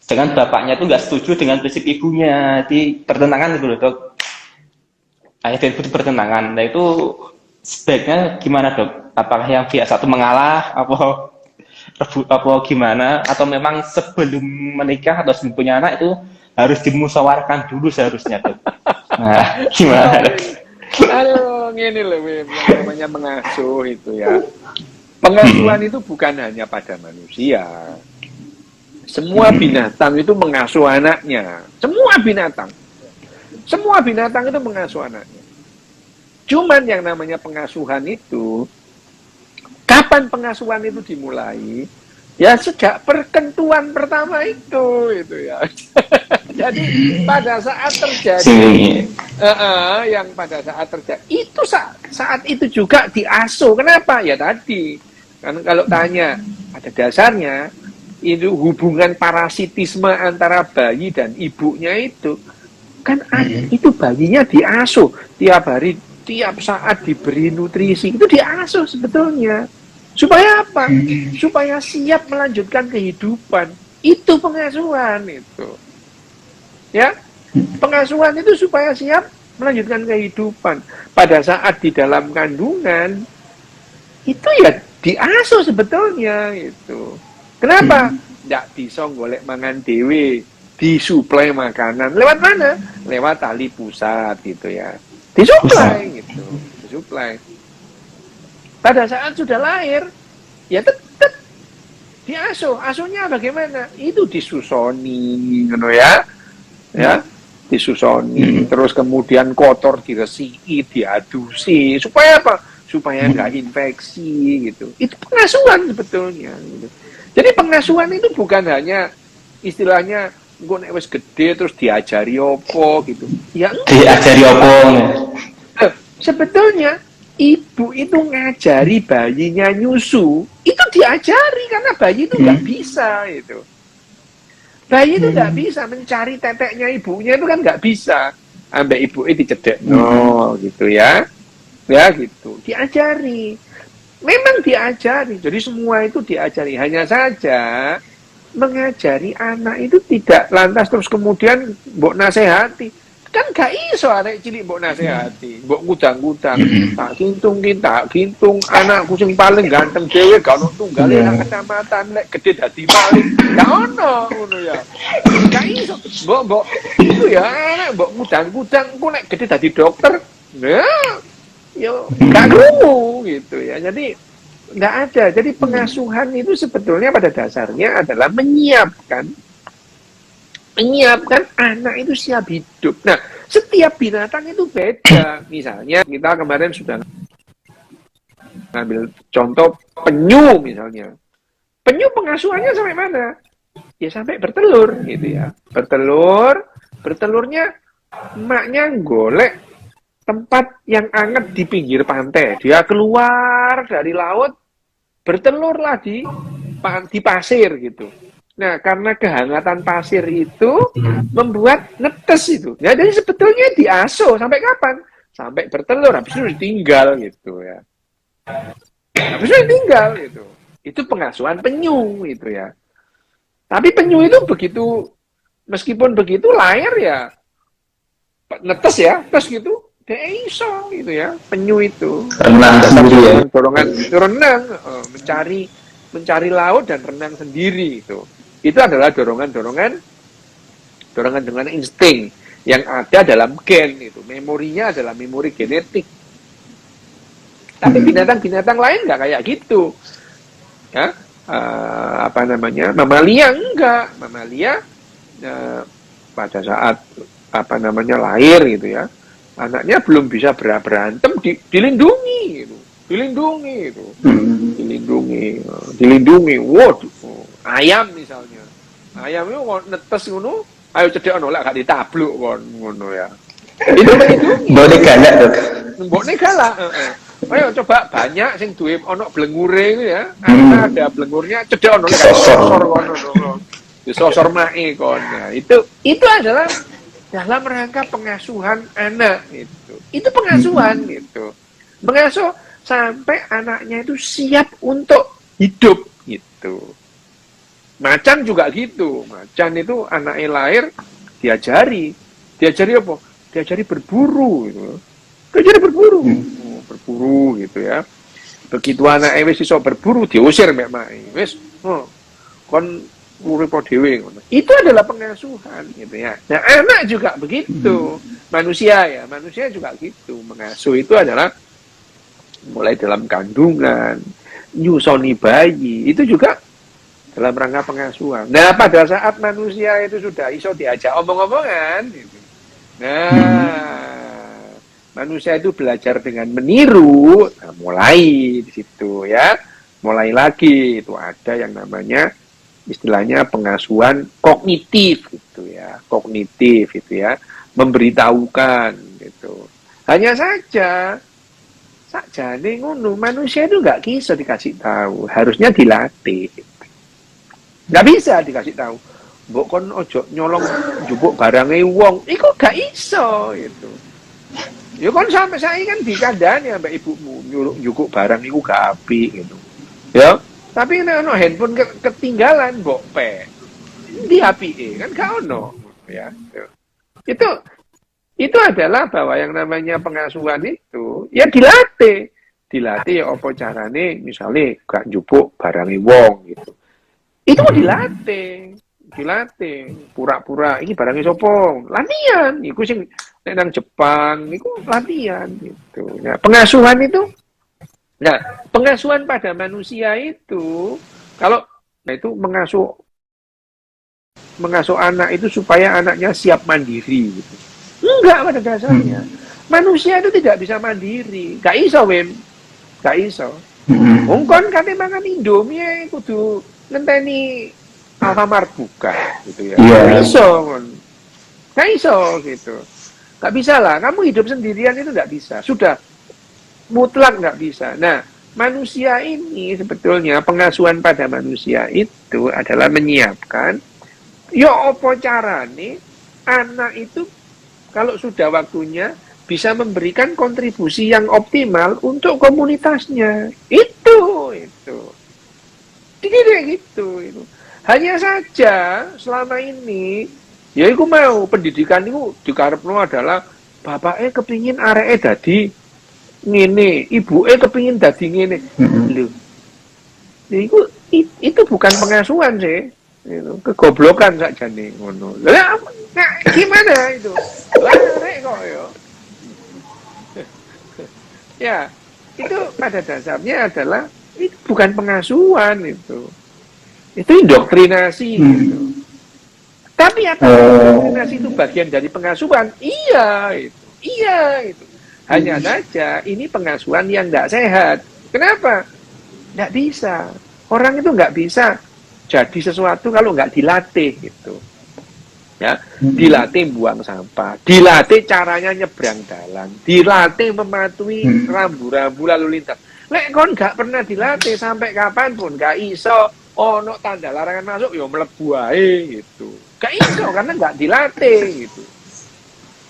Sedangkan bapaknya itu nggak setuju dengan prinsip ibunya, di pertentangan gitu loh dok. Ayah dan ibu itu pertentangan. Nah itu sebaiknya gimana dok? Apakah yang pihak satu mengalah, apa gimana? Atau memang sebelum menikah atau sebelum punya anak itu harus dimusyawarahkan dulu seharusnya dok? Nah gimana dok? Aduh, gini loh, yang namanya mengasuh itu ya. Pengasuhan itu bukan hanya pada manusia. Semua binatang itu mengasuh anaknya. Semua binatang itu mengasuh anaknya. Cuman yang namanya pengasuhan itu, kapan pengasuhan itu dimulai? Ya sejak perkentuan pertama itu ya. Jadi pada saat terjadi, itu saat itu juga diasuh. Kenapa? Ya tadi kan kalau tanya pada dasarnya itu hubungan parasitisme antara bayi dan ibunya itu kan itu bayinya diasuh tiap hari, tiap saat diberi nutrisi, itu diasuh sebetulnya. Supaya apa? Supaya siap melanjutkan kehidupan. Itu pengasuhan itu. Ya, pengasuhan itu supaya siap melanjutkan kehidupan. Pada saat di dalam kandungan, itu ya diasuh sebetulnya itu. Kenapa? Nggak bisa golek mangan dewe, disuplai makanan. Lewat mana? Lewat tali pusat gitu ya. Disuplai gitu, disuplai. Pada saat sudah lahir, ya tetap diasuh. Asuhnya bagaimana? Itu disusoni, gitu ya, disusoni. Terus kemudian kotor diresiki, diadusi. Supaya apa? Supaya nggak infeksi, gitu. Itu pengasuhan sebetulnya. Gitu. Jadi pengasuhan itu bukan hanya istilahnya gue nek wis gede terus diajari opo gitu. Ya diajari opo. Sebetulnya ibu itu ngajari bayinya nyusu, itu diajari karena bayi itu nggak bisa itu. Bayi itu nggak bisa mencari teteknya ibunya, itu kan nggak bisa. Ambek ibu itu dicedek, gitu ya. Ya gitu, diajari. Memang diajari, jadi semua itu diajari. Hanya saja mengajari anak itu tidak lantas terus kemudian mbok nasehati. Kan gak iso arek cilik mbok nasehati, mbok ngudang-ngudang, tak gintung anakku sing paling ganteng dhewe gak ono tunggale nang kecamatan, lek gede dadi maling. Gak ono ngono ya. Gak iso. Mbok itu ya anak mbok ngudang-ngudang engko lek gede dadi dokter. Ya yo gak krungu gitu ya. Jadi nggak ada. Jadi pengasuhan itu sebetulnya pada dasarnya adalah menyiapkan anak itu siap hidup. Nah, setiap binatang itu beda. Misalnya kita kemarin sudah ngambil contoh penyu misalnya. Penyu pengasuhannya sampai mana? Ya sampai bertelur gitu ya. Bertelurnya emaknya golek tempat yang anget di pinggir pantai. Dia keluar dari laut, bertelurlah di pasir gitu. Nah, karena kehangatan pasir itu membuat netes itu. Nah, jadi sebetulnya diasuh sampai kapan? Sampai bertelur, habis itu ditinggal gitu ya. Habis itu ditinggal gitu. Itu pengasuhan penyu gitu ya. Tapi penyu itu begitu, meskipun begitu lahir ya netes ya, terus gitu. Dia iso gitu ya, penyu itu. Renang sendiri ya. Renang, mencari laut dan renang sendiri itu. Itu adalah dorongan dengan insting yang ada dalam gen itu. Memorinya adalah memori genetik. Tapi binatang-binatang lain nggak kayak gitu. Ya, mamalia enggak. Mamalia pada saat lahir gitu ya. Anaknya belum bisa berantem dilindungi gitu. dilindungi itu. Dilindungi. Waduh, ayam misalnya. Ayam itu netes ngono, ayo cedek ono lek gak ditabluk kon ngono ya. Itu melindungi. Mbokne galak tuh. Mbokne galak, Ayo coba banyak sing duwe ono blengure itu ya. Karena ada blengurnya cedek ono lek sosor kono. Disosor mae kon. Nah, itu adalah dalam rangka pengasuhan anak gitu. Itu pengasuhan gitu. Mengasuh sampai anaknya itu siap untuk hidup gitu. Macan juga gitu. Macan itu anaknya lahir diajari apa? Diajari berburu gitu. Diajari berburu. Berburu gitu ya. Begitu anaknya wis iso berburu diusir mek mae. Wis kon urip dhewe ngono. Itu adalah pengasuhan gitu ya. Nah, anak juga begitu. Manusia juga gitu. Mengasuh itu adalah mulai dalam kandungan, nyusoni bayi, itu juga dalam rangka pengasuhan. Nah, pada saat manusia itu sudah iso diajak omong-omongan gitu. Nah, manusia itu belajar dengan meniru, nah, mulai di situ ya. Mulai lagi itu ada yang namanya istilahnya pengasuhan kognitif gitu ya. Kognitif itu ya, memberitahukan gitu. Hanya saja sakjane ngono, manusia itu nggak bisa dikasih tahu, harusnya dilatih. Nggak bisa dikasih tahu. Mbok kon ojo nyolong njupuk barange wong, iku gak iso gitu. Ya kon sampai saya kan dikandani ambek ibumu nyuruh njupuk barang iku gak apik gitu. Ya, tapi nek ono handphone ketinggalan mbok pe. Di apike kan gak ono ya. Itu adalah bahwa yang namanya pengasuhan itu ya dilatih ya apa carane misalnya gak njupuk barange wong gitu. Itu dilatih pura-pura ini barangnya sapa, latihan iku sing nek nang Jepang iku latihan gitu. Nah, pengasuhan pada manusia itu kalau itu mengasuh anak itu supaya anaknya siap mandiri gitu. Enggak pada dasarnya. Manusia itu tidak bisa mandiri. Gak iso, Wim. Gak iso. Wong kon kate mangan Indomie kudu ngenteni Alfamart buka gitu ya. Gak iso gitu. Gak bisa lah. Kamu hidup sendirian itu gak bisa. Sudah mutlak gak bisa. Nah, manusia ini sebetulnya pengasuhan pada manusia itu adalah menyiapkan ya apa carane anak itu kalau sudah waktunya bisa memberikan kontribusi yang optimal untuk komunitasnya. Itu. Gitu. Hanya saja selama ini, ya aku mau pendidikan itu dikarepno adalah bapaknya kepingin areke dadi ngene, ibuke kepingin dadi ngene. Lho. Itu bukan pengasuhan sih. Itu kegoblokan sakjane ngono. Lah gimana itu? Larek kok ya. Ya, itu pada dasarnya adalah itu bukan pengasuhan itu. Itu indoktrinasi gitu. Tapi apa indoktrinasi itu bagian dari pengasuhan? Iya itu. Hanya saja ini pengasuhan yang tidak sehat. Kenapa? Tidak bisa. Orang itu nggak bisa jadi sesuatu kalau nggak dilatih gitu. Ya, dilatih buang sampah, dilatih caranya nyebrang jalan, dilatih mematuhi rambu-rambu lalu lintas. Lek kon nggak pernah dilatih sampai kapanpun nggak iso ono tanda larangan masuk yo mlebu ae gitu. Nggak iso karena nggak dilatih gitu.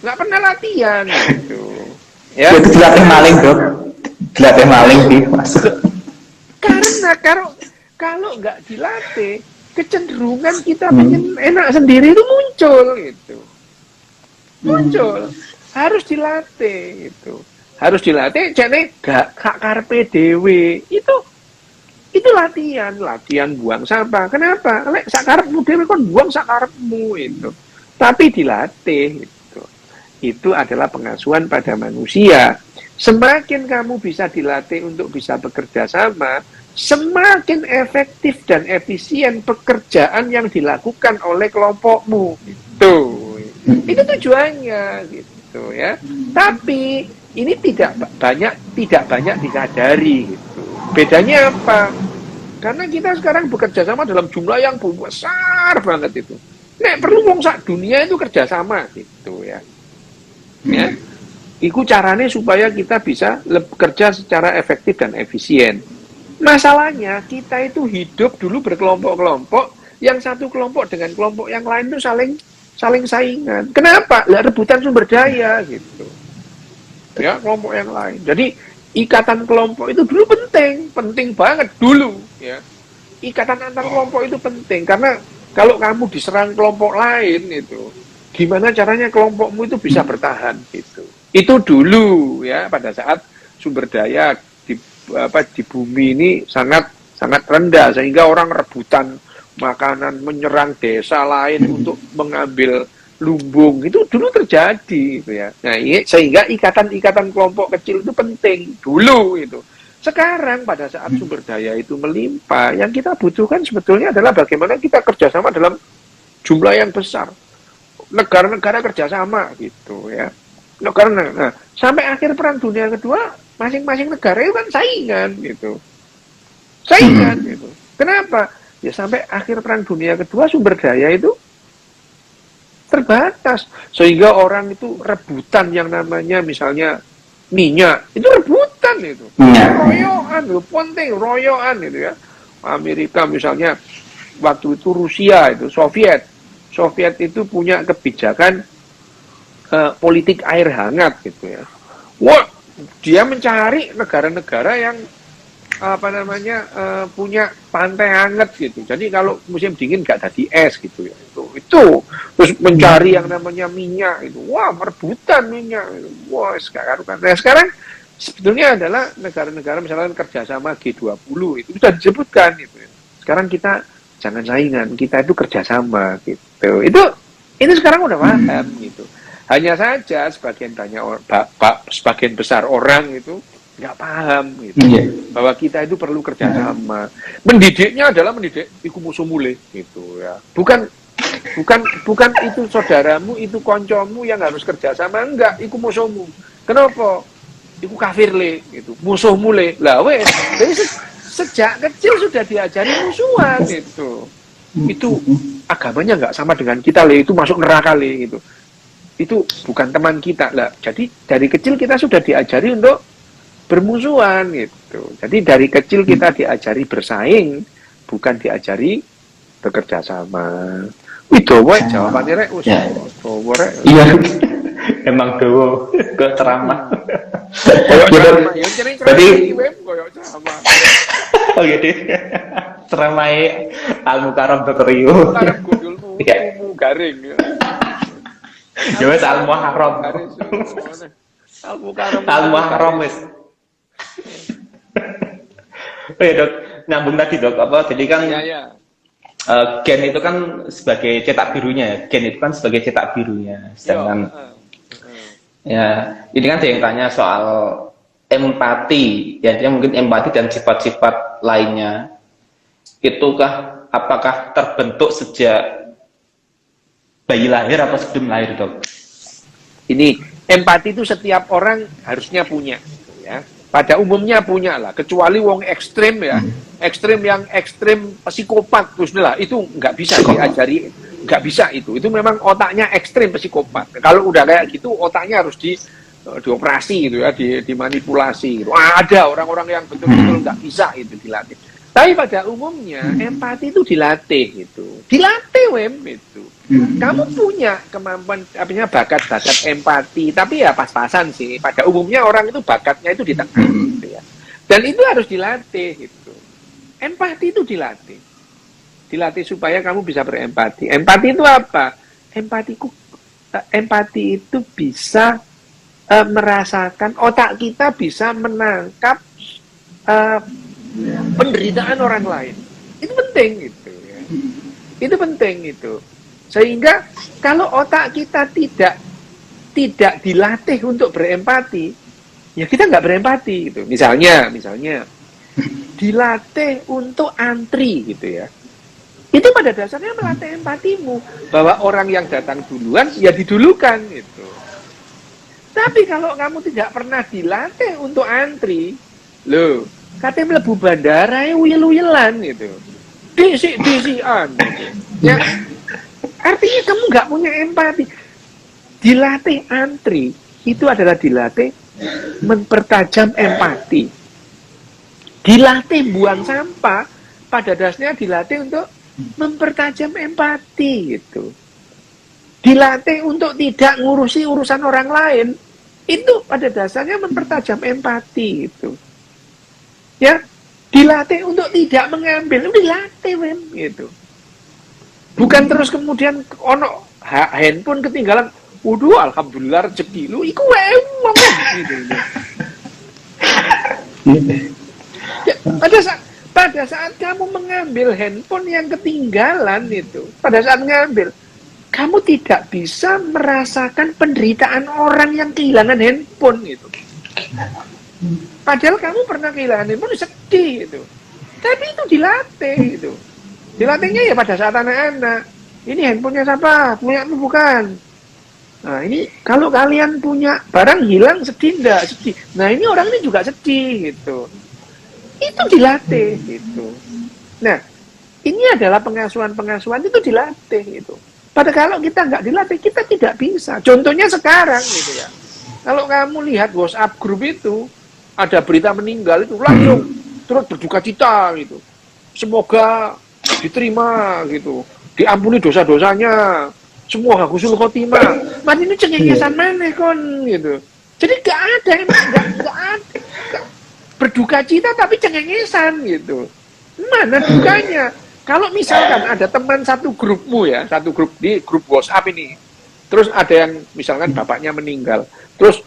Nggak pernah latihan gitu. Ya, itu dilatih maling, Dok. Dilatih maling sih masuk. Karena kalau nggak dilatih, kecenderungan kita pengen enak sendiri itu muncul gitu. Harus dilatih gitu. Harus dilatih jane gak karepe dhewe. Itu latihan buang sampah. Kenapa? Lek sak karepmu dhewe kon buang sak karepmu itu. Tapi dilatih gitu. Itu adalah pengasuhan pada manusia. Semakin kamu bisa dilatih untuk bisa bekerja sama, semakin efektif dan efisien pekerjaan yang dilakukan oleh kelompokmu. Itu tujuannya gitu ya. Tapi ini tidak banyak disadari gitu. Bedanya apa? Karena kita sekarang bekerja sama dalam jumlah yang besar banget itu. Nek perlu wong sak dunia itu kerjasama gitu ya. Ya. Iku caranya supaya kita bisa bekerja secara efektif dan efisien. Masalahnya kita itu hidup dulu berkelompok-kelompok, yang satu kelompok dengan kelompok yang lain itu saling saingan. Kenapa? Lah rebutan sumber daya gitu. Ya, kelompok yang lain. Jadi ikatan kelompok itu dulu penting banget dulu ya. Ikatan antar kelompok itu penting karena kalau kamu diserang kelompok lain itu, gimana caranya kelompokmu itu bisa bertahan gitu. Itu dulu ya, pada saat sumber daya di bumi ini sangat rendah sehingga orang rebutan makanan, menyerang desa lain untuk mengambil lumbung, itu dulu terjadi gitu ya. Nah, sehingga ikatan kelompok kecil itu penting dulu itu. Sekarang pada saat sumber daya itu melimpah, yang kita butuhkan sebetulnya adalah bagaimana kita kerjasama dalam jumlah yang besar. Negara-negara kerjasama gitu ya. Nah, sampai akhir Perang Dunia Kedua, masing-masing negara itu kan saingan gitu. Gitu. Kenapa? Ya sampai akhir Perang Dunia Kedua sumber daya itu terbatas, sehingga orang itu rebutan yang namanya misalnya minyak, itu rebutan itu, royoan, penting royoan itu ya. Amerika misalnya waktu itu Rusia itu Soviet itu punya kebijakan politik air hangat gitu ya. Wah, dia mencari negara-negara yang punya pantai hangat gitu. Jadi kalau musim dingin nggak tadi es gitu ya. Itu terus mencari yang namanya minyak itu. Wah, merebutan minyak itu. Wah, sekarang sebetulnya adalah negara-negara misalnya kerjasama G20 itu sudah disebutkan gitu ya. Sekarang kita jangan saingan, kita itu kerjasama gitu. Itu sekarang udah paham gitu. Hanya saja sebagian besar orang itu nggak paham gitu, bahwa kita itu perlu kerjasama. Mendidiknya adalah mendidik iku musuh mulai gitu ya. Bukan itu saudaramu, itu koncomu yang harus kerjasama, enggak, iku musuhmu. Kenapa? Iku kafir le gitu, musuh mulai. Lah wes, jadi sejak kecil sudah diajari musuhan gitu. Itu agamanya nggak sama dengan kita le, itu masuk neraka le gitu. Itu bukan teman kita lah. Jadi dari kecil kita sudah diajari untuk bermusuhan gitu. Jadi dari kecil kita diajari bersaing, bukan diajari bekerja sama. Itu wae jawabannya rek. Iya. Emang dowo ke ceramah. Koyok ceramah. Yang cerita koyok ceramah. Oh gitu. Ceramai Al-Mukarram Dr. Rio. Mukarram gundulmu garing. Ya wis Al-Muharram. Al-Muharram wis. Oke dok, nyambung tadi dok, jadi kan gen itu kan sebagai cetak birunya, sedangkan ya ini kan ada yang tanya soal empati, ya dia mungkin empati dan sifat-sifat lainnya, apakah terbentuk sejak bayi lahir atau sebelum lahir dok? Ini empati itu setiap orang harusnya punya, ya. Pada umumnya punya lah, kecuali wong ekstrim ya, ekstrim psikopat terus lah, itu nggak bisa diajari, nggak bisa itu memang otaknya ekstrim psikopat. Kalau udah kayak gitu otaknya harus dioperasi gitu ya, dimanipulasi gitu. Ada orang-orang yang betul-betul nggak bisa itu dilatih. Tapi pada umumnya empati itu dilatih gitu, itu. Kamu punya kemampuan bakat empati, tapi ya pas-pasan sih. Pada umumnya orang itu bakatnya itu ditekan gitu ya. Dan itu harus dilatih gitu. Empati itu dilatih supaya kamu bisa berempati. Empati itu apa? Empati itu bisa merasakan, otak kita bisa menangkap penderitaan orang lain. Itu penting gitu ya. Itu penting itu. Sehingga kalau otak kita tidak dilatih untuk berempati, ya kita nggak berempati gitu. Misalnya dilatih untuk antri gitu ya. Itu pada dasarnya melatih empatimu, bahwa orang yang datang duluan ya didulukan gitu. Tapi kalau kamu tidak pernah dilatih untuk antri, loh, katanya mlebu bandara ya uyel-uyelan gitu. Disian gitu. Ya, artinya kamu nggak punya empati. Dilatih antri, itu adalah dilatih mempertajam empati. Dilatih buang sampah, pada dasarnya dilatih untuk mempertajam empati gitu. Dilatih untuk tidak ngurusi urusan orang lain, itu pada dasarnya mempertajam empati gitu. Ya, dilatih untuk tidak mengambil, dilatih men gitu. Bukan terus kemudian ono handphone ketinggalan, waduh alhamdulillah rezeki lu, iku wae ngomong gitu. Ya, pada saat kamu mengambil handphone yang ketinggalan itu, pada saat mengambil, kamu tidak bisa merasakan penderitaan orang yang kehilangan handphone gitu. Padahal kamu pernah kehilangan handphone, sedih gitu. Tapi itu dilatih gitu. Dilatihnya ya pada saat anak-anak. Ini handphonenya siapa? Punyamu bukan. Nah ini kalau kalian punya barang hilang, sedih enggak? Sedih. Nah ini orang ini juga sedih gitu. Itu dilatih gitu. Nah ini adalah pengasuhan-pengasuhan itu dilatih gitu. Padahal kalau kita nggak dilatih, kita tidak bisa. Contohnya sekarang gitu ya. Kalau kamu lihat WhatsApp grup itu, ada berita meninggal itu langsung terus berduka cita gitu. Semoga diterima gitu. Diampuni dosa-dosanya. Semoga husnul khotimah. Mas ini cengengesan mana kon gitu. Jadi nggak ada, nggak ada. Berduka cita tapi cengengesan gitu. Mana dukanya? Kalau misalkan ada teman satu grupmu ya, satu grup di grup WhatsApp ini, terus ada yang misalkan bapaknya meninggal, terus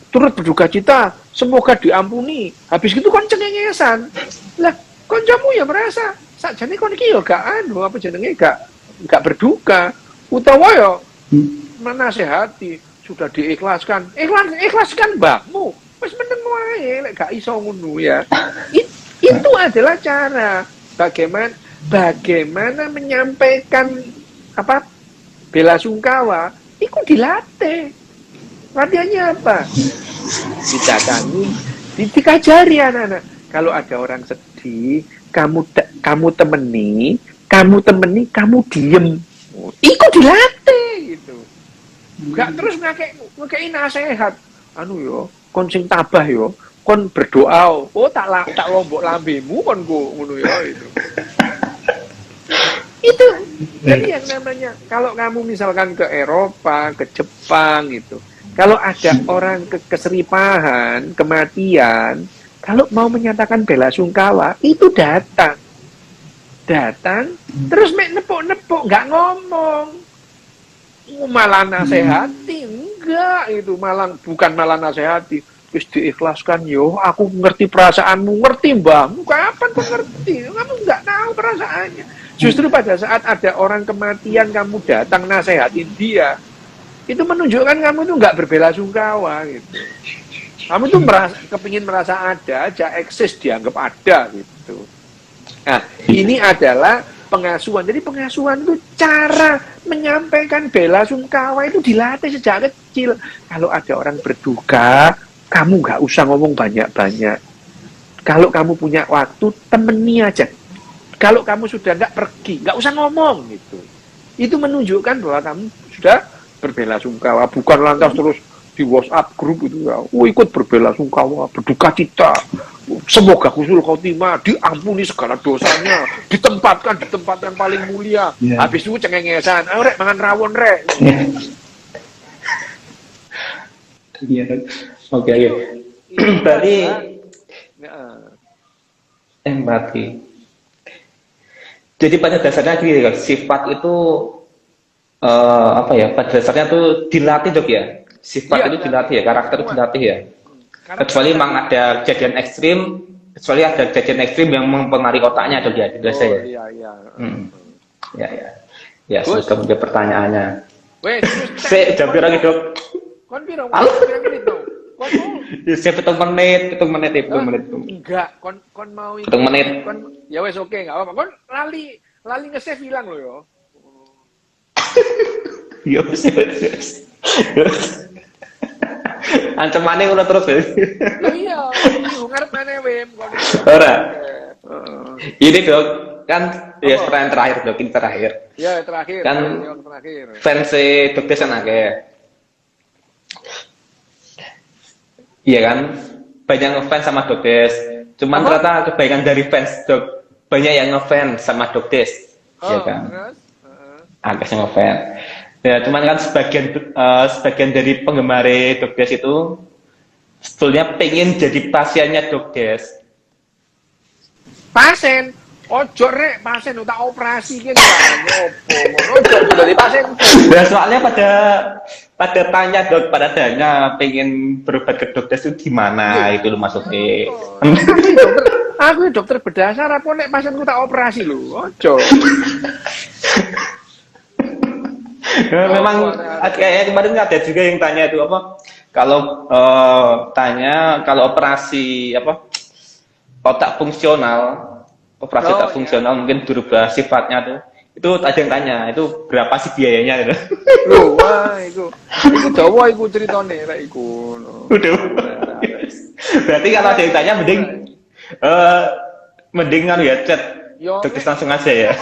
turut berduka cita, semoga diampuni. Habis itu kan cengengesan. Lah, koncomu ya merasa sakjane kon iki yo gak anu apa jenenge gak berduka. Utawa yo menasehati, sudah diikhlaskan. Ikhlaskan mbahmu. Wis meneng wae lek gak iso ngono ya. Itu adalah cara bagaimana menyampaikan apa bela sungkawa itu dilatih. Latihannya apa? Didatangi, dikajari anak-anak. Kalau ada orang sedih, kamu temeni, kamu diem. Iku dilatih gitu. Enggak terus ngekei nasihat. Anu yo, kon sing tabah yo, kon berdoa. Oh tak lombok lambemu kon ngono yo itu. Itu jadi yang namanya kalau kamu misalkan ke Eropa, ke Jepang itu, kalau ada orang keseripahan, kematian, kalau mau menyatakan bela sungkawa itu datang, terus nepuk nggak ngomong, malah nasehati, enggak itu bukan malah nasehati, terus diikhlaskan yo, aku ngerti perasaanmu, ngerti mbahmu, kapan kau ngerti, kamu nggak tahu perasaannya. Justru pada saat ada orang kematian kamu datang nasehatin dia, itu menunjukkan kamu itu nggak berbela sungkawa gitu. Kamu tuh kepingin merasa ada aja, eksis dianggap ada gitu. Nah, ini adalah pengasuhan. Jadi pengasuhan itu cara menyampaikan bela sungkawa itu dilatih sejak kecil. Kalau ada orang berduka, kamu nggak usah ngomong banyak-banyak. Kalau kamu punya waktu, temeni aja. Kalau kamu sudah nggak pergi, nggak usah ngomong gitu. Itu menunjukkan bahwa kamu sudah berbela sungkawa, bukan lantas terus di WhatsApp grup itu ya. Ikut berbela sungkawa, berduka cita. Semoga husnul khotimah, diampuni segala dosanya, ditempatkan di tempat yang paling mulia. Yeah. Habis itu cengengesan, ayo rek mangan rawon rek. Iya. Oke. Berarti empati. Jadi pada dasarnya gini, sifat itu apa ya? Pada dasarnya tuh dilatih dok ya. Sifat itu dilatih ya, karakter itu dilatih ya. Kecuali memang ada kejadian ekstrim, yang mempengaruhi otaknya dok ya, tidak saya. Ya. Sudah menjawab pertanyaannya. Saya jawab lagi dok. Kon piro? Saya hitung menit. Enggak, kon mau hitung menit. Ya wes oke, enggak apa-apa. Kon lali nge-save hilang loh yo. Ya wes. Ancamane ngono terus. Iya, ngarep meneh Wim. Ora. Ini Dok, kan ya pertanyaan terakhir Dok, ini terakhir. Ya, terakhir. Kan terakhir. fans Dok Des kan akeh. Iya kan? Banyak ngefans sama Dok Des. Cuman ternyata kebaikan dari fans Dok banyak yang ngefans sama Dok Des. Iya kan? Agak ngefans. Ya, cuman kan sebagian dari penggemar Dok Des itu sebetulnya pengen jadi pasiennya Dok Des. Pasien? Ojo rek, pasien tak operasi ki ngopo. Ojo dari pasien. Nah, soalnya pada tanya Dok, pada tanya pengen berobat ke Dok Des itu gimana itu loh maksudnya. Aku dokter berdasar apa nek pasienku tak operasi lho. Ojo. Memang kayak kemarin ada juga yang tanya itu apa kalau tanya kalau operasi apa otak fungsional operasi otak fungsional mungkin berubah sifatnya tuh itu ada yang tanya itu berapa sih biayanya gitu. Loh wah itu dawa iku ceritane rek iku. Udah. Berarti kalau ada yang tanya mending kan ya chat dokter langsung aja ya.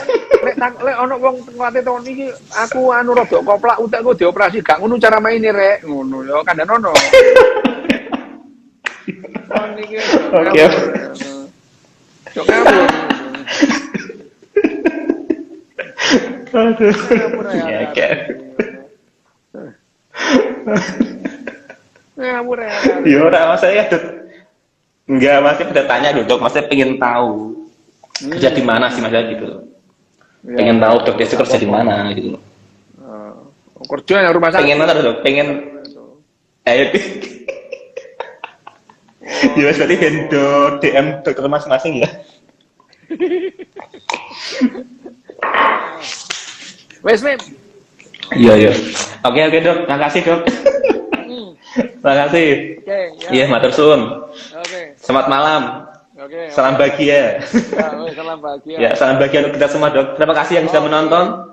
Lek ono wong kuwate tahun iki aku anu rada koplak utekku dioperasi gak ngono cara maine rek ngono ya kandhane ono. Oke. Yo ngabur. Aduh. Ya kayak. Ngabur ya. Ya ora maksudnya enggak masih pada tanya Dok, maksudnya pengen tahu kerja di mana sih maksudnya gitu. Pengen tahu Dok Des kerja di mana gitu. Kerja yang rumah sakit. Pengen mana Dok? Pengen ya berarti Hendo DM dokter masing-masing ya. Wes Mem. Iya. Oke Dok, makasih Dok. Makasih. Oke, Iya, matur suwun. Oke. Selamat malam. Oke. Salam bahagia. Salam bahagia. Ya, salam bahagia untuk kita semua Dok. Terima kasih yang sudah menonton.